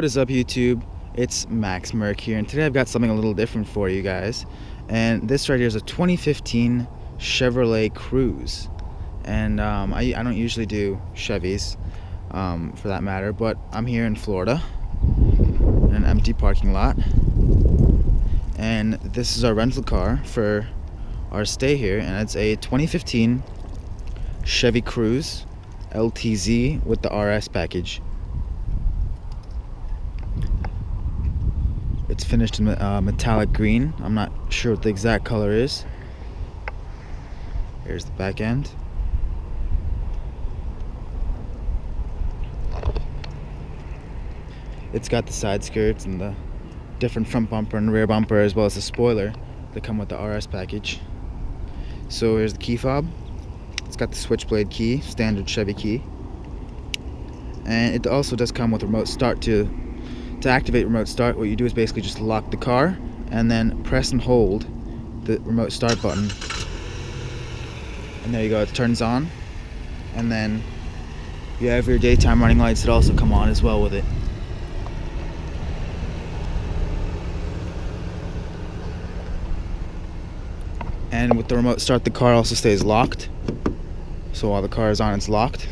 What is up, YouTube? It's Max Merc here, and today I've got something a little different for you guys. And this right here is a 2015 Chevrolet Cruze. And I don't usually do Chevys, for that matter, but I'm here in Florida in an empty parking lot. And this is our rental car for our stay here, and it's a 2015 Chevy Cruze LTZ with the RS package. It's finished in metallic green. I'm not sure what the exact color is. Here's the back end. It's got the side skirts and the different front bumper and rear bumper, as well as the spoiler that come with the RS package. So here's the key fob. It's got the switchblade key, standard Chevy key. And it also does come with remote start too. To activate remote start, what you do is basically just lock the car and then press and hold the remote start button. And there you go, it turns on. And then you have your daytime running lights that also come on as well with it. And with the remote start, the car also stays locked. So while the car is on, it's locked.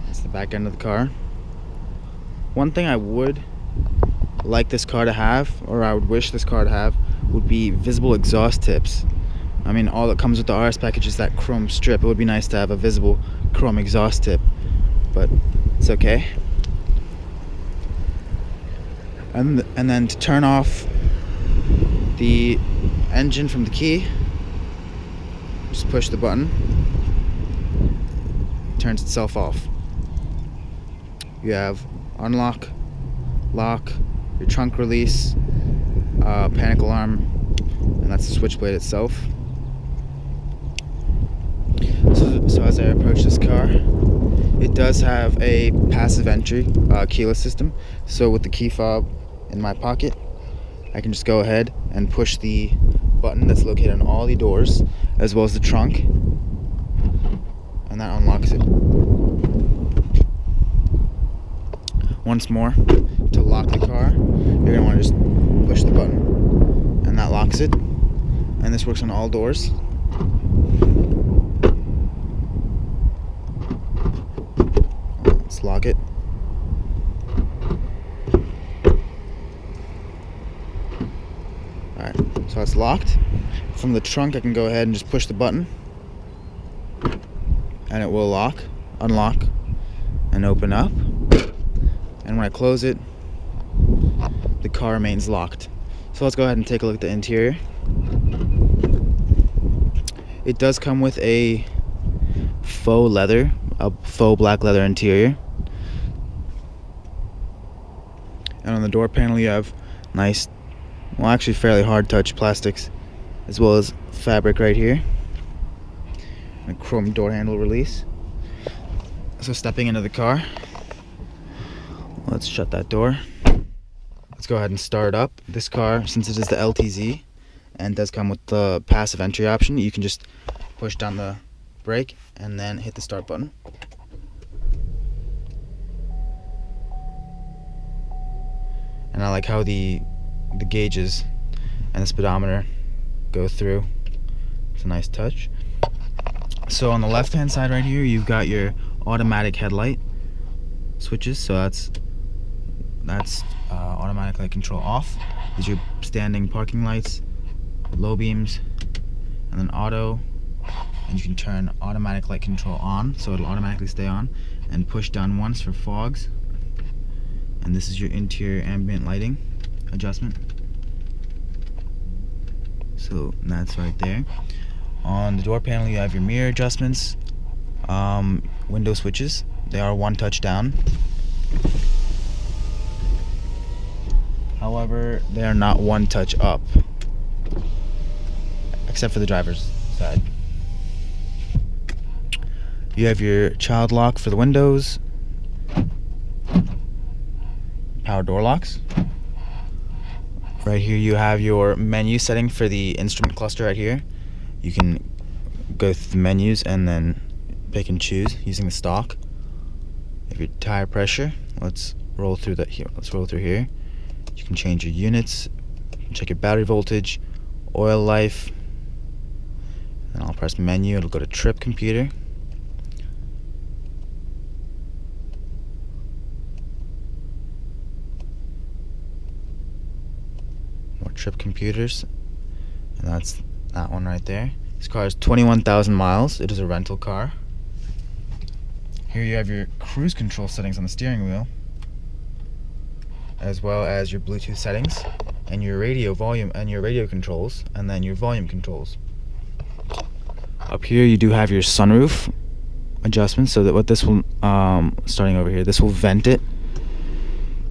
That's the back end of the car. One thing I would like this car to have, or I would wish this car to have, would be visible exhaust tips. I mean, all that comes with the RS package is that chrome strip. It would be nice to have a visible chrome exhaust tip, but it's okay. And then to turn off the engine from the key, just push the button. It turns itself off. You have unlock, lock, your trunk release, panic alarm, and that's the switchblade itself. So as I approach this car, it does have a passive entry keyless system. So with the key fob in my pocket, I can just go ahead and push the button that's located on all the doors, as well as the trunk, and that unlocks it. Once more, to lock the car, you're going to want to just push the button, and that locks it. And this works on all doors. Let's lock it. Alright, so it's locked. From the trunk, I can go ahead and just push the button, and it will lock, unlock, and open up. And when I close it, the car remains locked. So let's go ahead and take a look at the interior. It does come with a faux black leather interior. And on the door panel you have nice, well, actually fairly hard touch plastics, as well as fabric right here. And a chrome door handle release. So stepping into the car, let's shut that door. Let's go ahead and start up. This car, since it is the LTZ and does come with the passive entry option, you can just push down the brake and then hit the start button. And I like how the gauges and the speedometer go through. It's a nice touch. So on the left hand side right here, you've got your automatic headlight switches. So that's automatic light control off. These are your standing parking lights, low beams, and then auto. And you can turn automatic light control on, so it'll automatically stay on, and push down once for fogs. And this is your interior ambient lighting adjustment. So that's right there. On the door panel, you have your mirror adjustments, window switches. They are one touch down. However, they are not one touch up, except for the driver's side. You have your child lock for the windows, power door locks. Right here you have your menu setting for the instrument cluster right here. You can go through the menus and then pick and choose using the stock. You have your tire pressure. Let's roll through that here. Let's roll through here. You can change your units, check your battery voltage, oil life, and I'll press menu. It'll go to trip computer. More trip computers, and that's that one right there. This car is 21,000 miles. It is a rental car. Here you have your cruise control settings on the steering wheel, as well as your Bluetooth settings and your radio volume and your radio controls, and then your volume controls. Up here you do have your sunroof adjustments, so that what this will starting over here, this will vent it.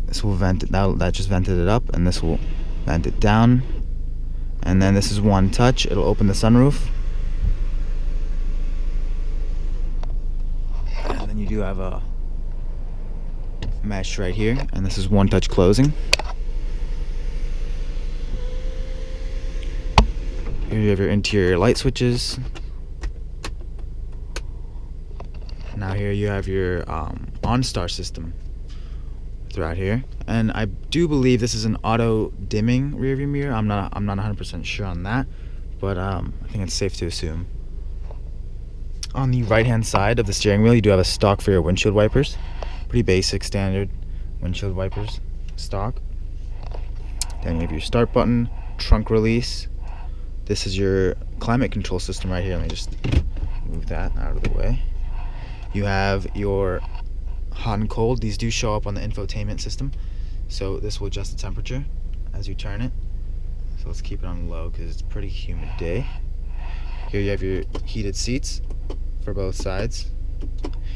This will vent it. That just vented it up, and this will vent it down. And then this is one touch. It'll open the sunroof. And then you do have a mesh right here, and this is one touch closing. Here you have your interior light switches. Now here you have your OnStar system throughout here, and I do believe this is an auto dimming rearview mirror. I'm not 100% sure on that, but I think it's safe to assume. On the right hand side of the steering wheel, you do have a stock for your windshield wipers. Pretty basic, standard windshield wipers stock. Then you have your start button, trunk release. This is your climate control system right here. Let me just move that out of the way. You have your hot and cold. These do show up on the infotainment system, so this will adjust the temperature as you turn it. So let's keep it on low because it's a pretty humid day. Here you have your heated seats for both sides.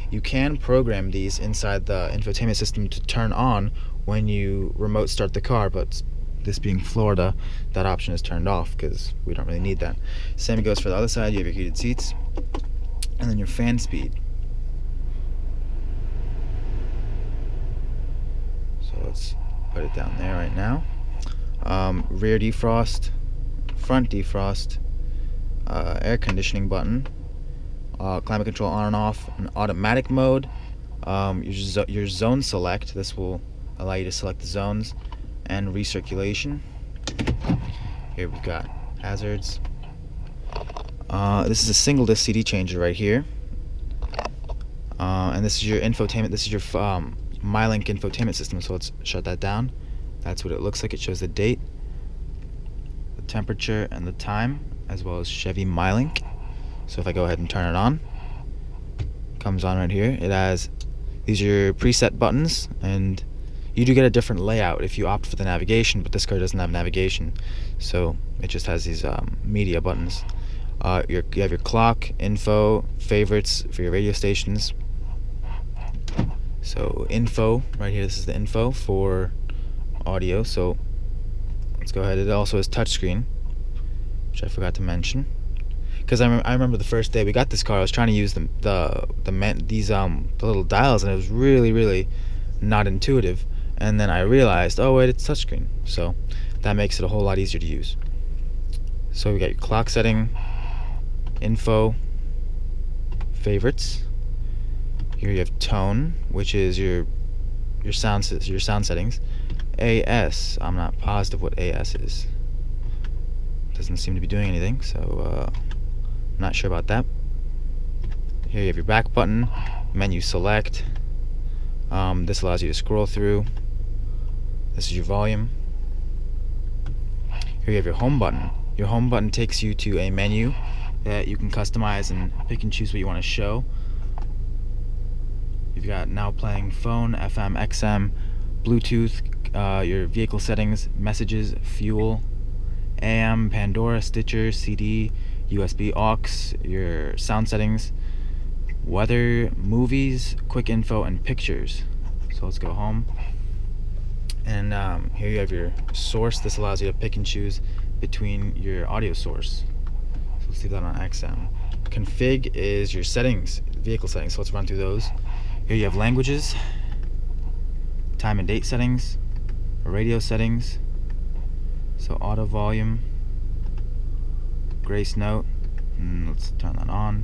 You can program these inside the infotainment system to turn on when you remote start the car, but this being Florida, that option is turned off because we don't really need that. Same goes for the other side. You have your heated seats, and then your fan speed. So let's put it down there right now. Rear defrost, front defrost, air conditioning button, climate control on and off, an automatic mode, your zone select. This will allow you to select the zones, and recirculation. Here we've got hazards. This is a single disc CD changer right here, and this is your infotainment. This is your MyLink infotainment system. So let's shut that down. That's what it looks like. It shows the date, the temperature, and the time, as well as Chevy MyLink. So if I go ahead and turn it on, it comes on right here. It has, these are your preset buttons, and you do get a different layout if you opt for the navigation, but this car doesn't have navigation, so it just has these media buttons. You have your clock, info, favorites for your radio stations. So info right here, this is the info for audio. So let's go ahead. It also has touchscreen, which I forgot to mention, because I remember the first day we got this car, I was trying to use the little dials, and it was really not intuitive. And then I realized, oh wait, it's touchscreen, so that makes it a whole lot easier to use. So we got your clock setting, info, favorites. Here you have tone, which is your sound settings. AS, I'm not positive what AS is. Doesn't seem to be doing anything, so I'm not sure about that. Here you have your back button, menu select. This allows you to scroll through. This is your volume. Here you have your home button. Your home button takes you to a menu that you can customize and pick and choose what you want to show. You've got now playing phone, FM, XM, Bluetooth, your vehicle settings, messages, fuel, AM, Pandora, Stitcher, CD, USB, aux, your sound settings, weather, movies, quick info, and pictures. So let's go home. And here you have your source. This allows you to pick and choose between your audio source. So let's leave that on XM. Config is your settings, vehicle settings. So let's run through those. Here you have languages, time and date settings, radio settings. So auto volume, grace note. Let's turn that on.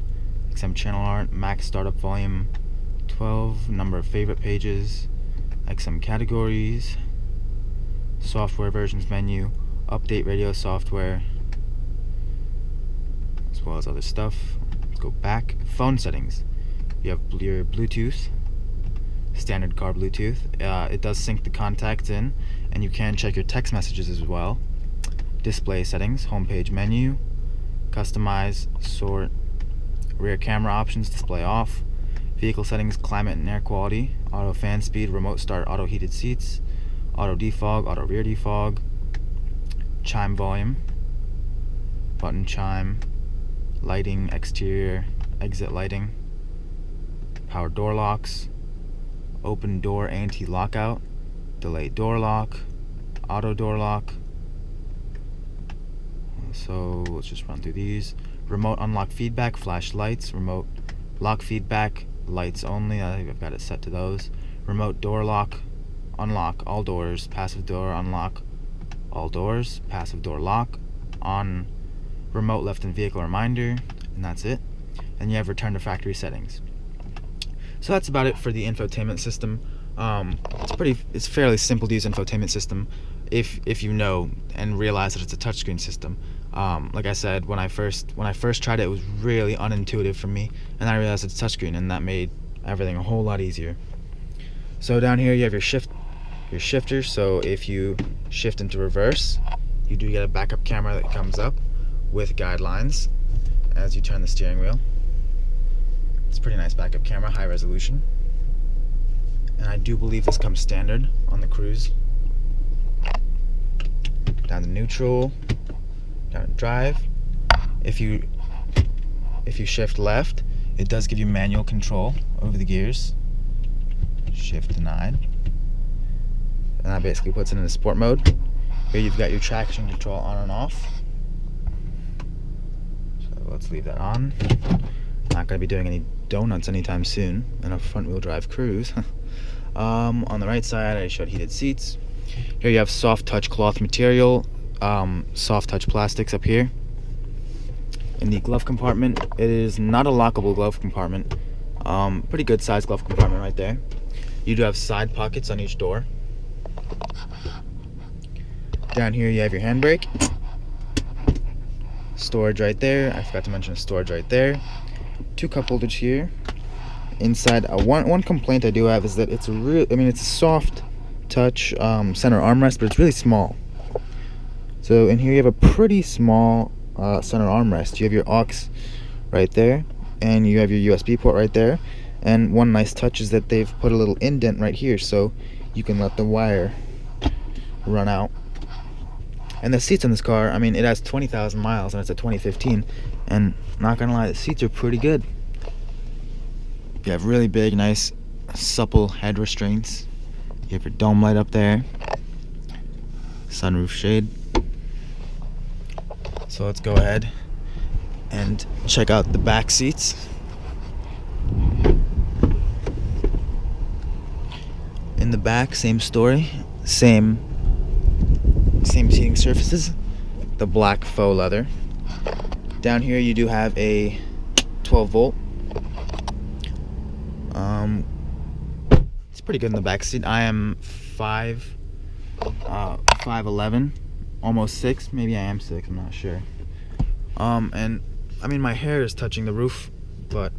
XM channel art, max startup volume 12, number of favorite pages, like some categories, software versions menu, update radio software, as well as other stuff. Let's go back. Phone settings. You have your Bluetooth, standard car Bluetooth. It does sync the contacts in, and you can check your text messages as well. Display settings, homepage menu, customize, sort, rear camera options, display off, vehicle settings, climate and air quality, auto fan speed, remote start, auto heated seats, auto defog, auto rear defog, chime volume, button chime, lighting, exterior, exit lighting, power door locks, open door anti-lockout, delayed door lock, auto door lock. So let's just run through these. Remote unlock feedback, flash lights, remote lock feedback, lights only. I think I've got it set to those. Remote door lock, unlock all doors, passive door unlock all doors, passive door lock, on remote left in vehicle reminder, and that's it. And you have return to factory settings. So that's about it for the infotainment system. It's fairly simple to use infotainment system if you know and realize that it's a touchscreen system. Like I said, when I first tried it, it was really unintuitive for me, and I realized it's touchscreen, and that made everything a whole lot easier. So down here you have your shifter. So if you shift into reverse, you do get a backup camera that comes up with guidelines as you turn the steering wheel. It's a pretty nice backup camera, high resolution, and I do believe this comes standard on the Cruze. Down to neutral, down to drive. If you shift left, it does give you manual control over the gears. Shift denied, and that basically puts it into sport mode. Here you've got your traction control on and off. So let's leave that on. Not going to be doing any donuts anytime soon in a front-wheel drive Cruze. On the right side, I showed heated seats. Here you have soft touch cloth material, soft touch plastics up here. In the glove compartment, it is not a lockable glove compartment. Pretty good sized glove compartment right there. You do have side pockets on each door. Down here you have your handbrake. Storage right there. I forgot to mention storage right there. 2 cup holders here. Inside, one complaint I do have is that it's a soft touch center armrest, but it's really small. So in here you have a pretty small center armrest. You have your aux right there, and you have your USB port right there. And one nice touch is that they've put a little indent right here, so you can let the wire run out. And the seats in this car, it has 20,000 miles, and it's a 2015, and not gonna lie, the seats are pretty good. You have really big, nice, supple head restraints. You have your dome light up there, sunroof shade. So let's go ahead and check out the back seats. In the back, same story, same seating surfaces, the black faux leather. Down here you do have a 12 volt. It's pretty good in the back seat. I am 5'11", almost 6. Maybe I am 6. I'm not sure. And my hair is touching the roof, but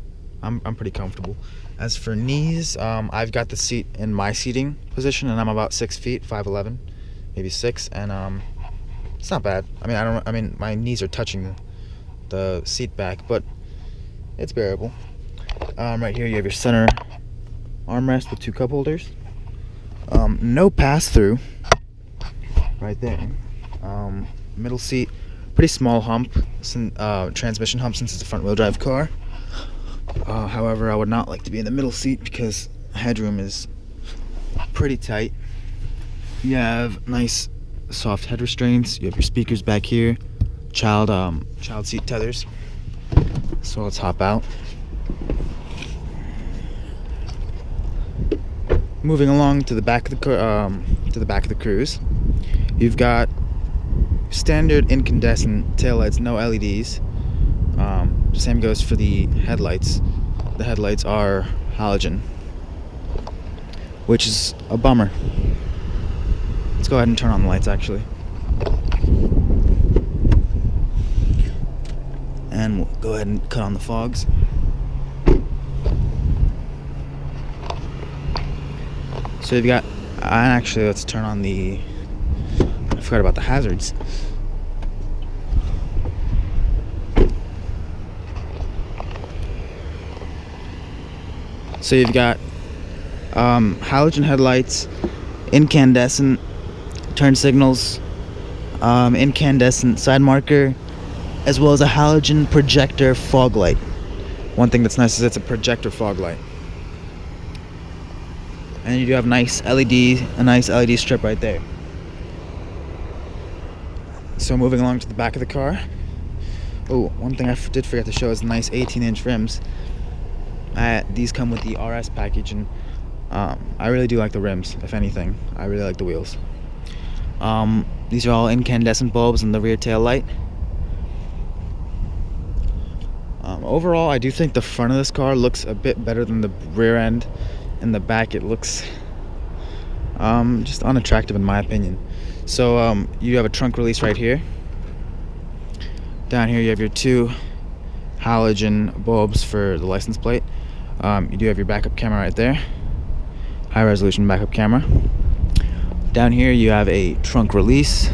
I'm pretty comfortable. As for knees, I've got the seat in my seating position, and I'm about 6 feet, 5'11", maybe 6, and it's not bad. My knees are touching the seat back, but it's bearable. Right here you have your center armrest with 2 cup holders. No pass-through right there. Middle seat, pretty small hump, transmission hump since it's a front-wheel drive car. However, I would not like to be in the middle seat because headroom is pretty tight. You have nice soft head restraints. You have your speakers back here, child seat tethers. So let's hop out. Moving along to the back of the Cruze, you've got standard incandescent taillights, no LEDs. Same goes for the headlights. The headlights are halogen which is a bummer. Let's go ahead and turn on the lights actually. And we'll go ahead and cut on the fogs. So you've got, actually let's turn on the, I forgot about the hazards. So you've got halogen headlights, incandescent turn signals, incandescent side marker, as well as a halogen projector fog light. One thing that's nice is it's a projector fog light. And you do have a nice LED strip right there. So moving along to the back of the car. Oh, one thing I did forget to show is the nice 18-inch rims. These come with the RS package, and I really do like the rims. If anything, I really like the wheels. These are all incandescent bulbs in the rear tail light. Overall, I do think the front of this car looks a bit better than the rear end. In the back, it looks just unattractive in my opinion. So you have a trunk release right here. Down here you have your 2 halogen bulbs for the license plate. You do have your backup camera right there, high resolution backup camera. Down here you have a trunk release.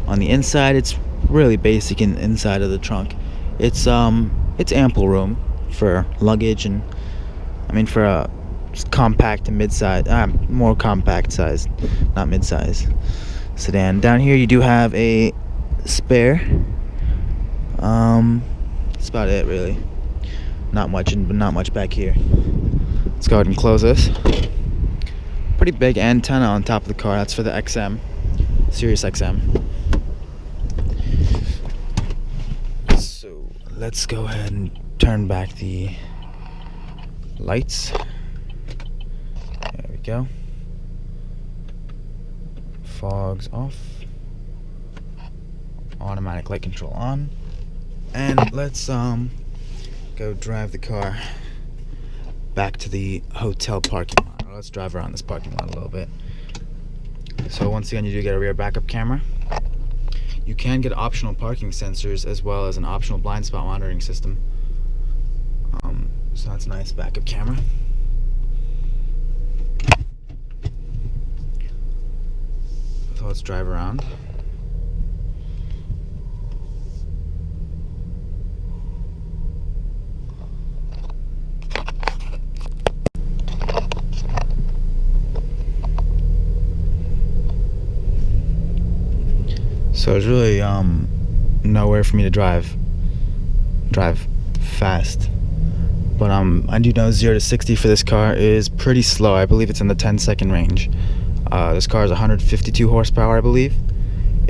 On the inside, it's really basic inside of the trunk. It's ample room for luggage, and I mean for a compact and mid-size, more compact size, not mid-size sedan. Down here you do have a spare. That's about it really. Not much back here. Let's go ahead and close this. Pretty big antenna on top of the car. That's for the XM, Sirius XM. So let's go ahead and turn back the lights. There we go. Fogs off. Automatic light control on. And let's go drive the car back to the hotel parking lot. Let's drive around this parking lot a little bit. So once again, you do get a rear backup camera. You can get optional parking sensors as well as an optional blind spot monitoring system. So that's a nice backup camera. So let's drive around. So there's really nowhere for me to drive fast, but I do know 0 to 60 for this car is pretty slow. I believe it's in the 10-second range. This car is 152 horsepower, I believe.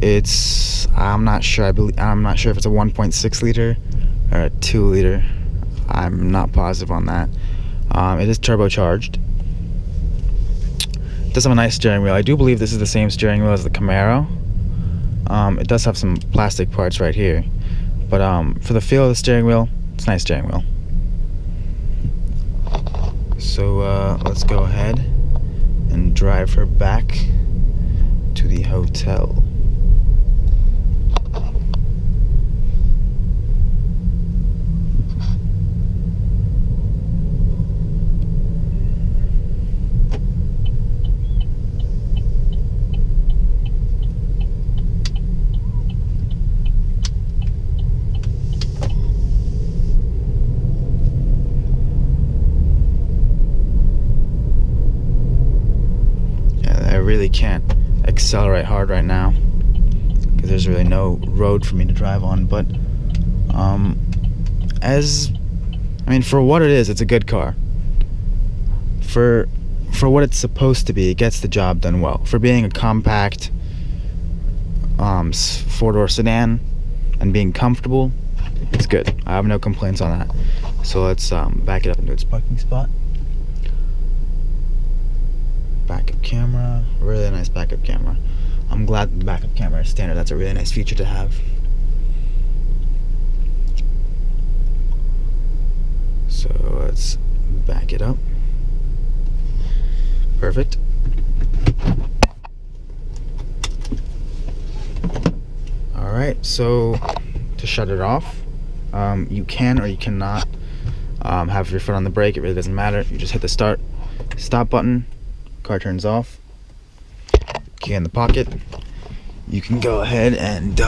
I'm not sure if it's a 1.6 liter or a 2 liter. I'm not positive on that. It is turbocharged. It does have a nice steering wheel. I do believe this is the same steering wheel as the Camaro. It does have some plastic parts right here, but for the feel of the steering wheel, it's a nice steering wheel. So let's go ahead and drive her back to the hotel. Really can't accelerate hard right now because there's really no road for me to drive on, but for what it is, it's a good car. For what it's supposed to be, it gets the job done well. For being a compact 4-door sedan and being comfortable, it's good. I have no complaints on that. So let's back it up into its parking spot. Backup camera, really nice backup camera. I'm glad the backup camera is standard. That's a really nice feature to have. So let's back it up. Perfect. Alright, so to shut it off, you can or you cannot have your foot on the brake. It really doesn't matter. You just hit the stop button, car turns off, key in the pocket. You can go ahead and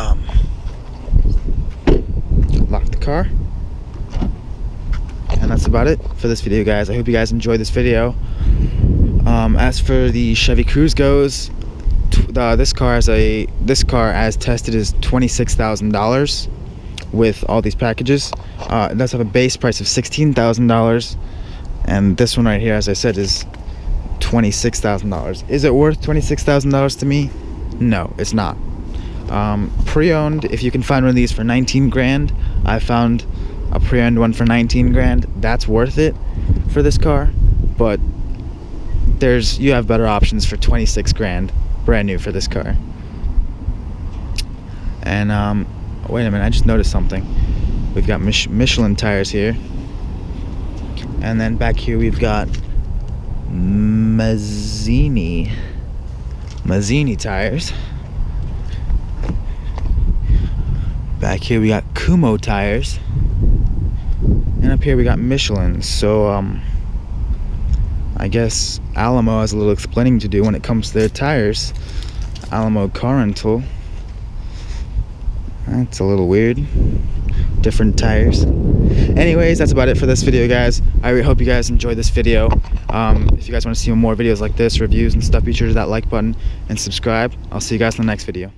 lock the car. And that's about it for this video, guys. I hope you guys enjoyed this video. As for the Chevy Cruze goes, this car as tested is $26,000 with all these packages. It does have a base price of $16,000, and this one right here, as I said, is $26,000. Is it worth $26,000 to me? No, it's not. Pre-owned, if you can find one of these for 19 grand, I found a pre-owned one for 19 grand. That's worth it for this car, but you have better options for 26 grand brand new for this car. And wait a minute, I just noticed something. We've got Michelin tires here, and then back here we've got Mazzini tires. Back here we got Kumho tires, and up here we got Michelin. So I guess Alamo has a little explaining to do when it comes to their tires. Alamo Car Rental. That's a little weird. Different tires. Anyways, that's about it for this video, guys. I really hope you guys enjoyed this video. If you guys want to see more videos like this, reviews and stuff, be sure to hit that like button and subscribe. I'll see you guys in the next video.